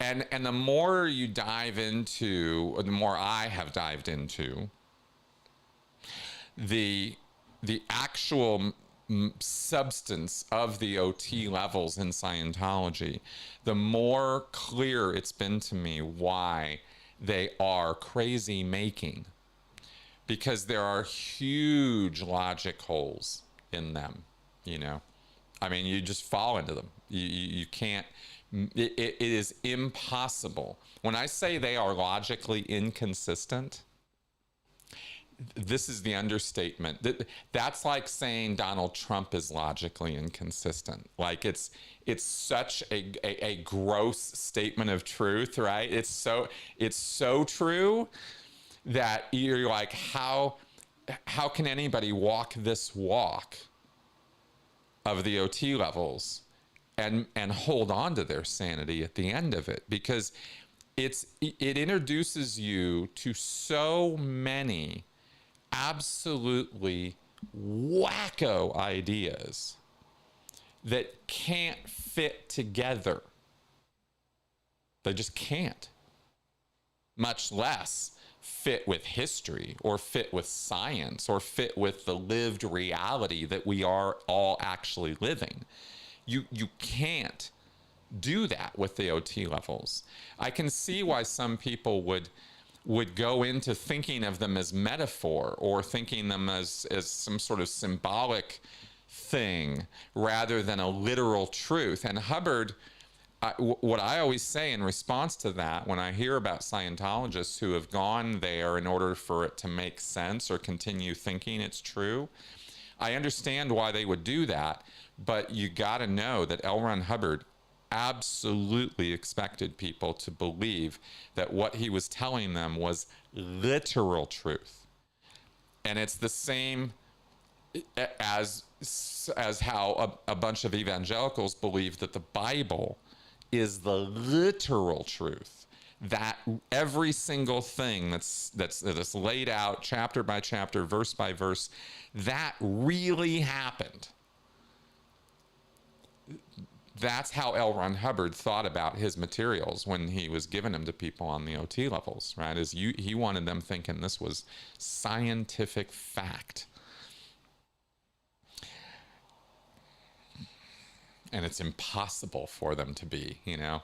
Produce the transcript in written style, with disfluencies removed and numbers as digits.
And the more you dive into, or the more I have dived into the actual substance of the OT levels in Scientology, the more clear it's been to me why they are crazy making, because there are huge logic holes in them, you know. I mean, you just fall into them. You can't, it is impossible. When I say they are logically inconsistent, this is the understatement. That's like saying Donald Trump is logically inconsistent. Like it's such a gross statement of truth, right? It's so true that you're like, how can anybody walk this walk of the OT levels and hold on to their sanity at the end of it? Because it introduces you to so many absolutely wacko ideas that can't fit together. They just can't, much less fit with history or fit with science or fit with the lived reality that we are all actually living. You can't do that with the OT levels. I can see why some people would go into thinking of them as metaphor, or thinking them as some sort of symbolic thing rather than a literal truth. And Hubbard, what I always say in response to that, when I hear about Scientologists who have gone there in order for it to make sense or continue thinking it's true, I understand why they would do that, but you got to know that L. Ron Hubbard absolutely expected people to believe that what he was telling them was literal truth. And it's the same as how a bunch of evangelicals believe that the Bible is the literal truth, that every single thing that's laid out chapter by chapter, verse by verse, that really happened. That's how L. Ron Hubbard thought about his materials when he was giving them to people on the OT levels, right? He wanted them thinking this was scientific fact. And it's impossible for them to be, you know?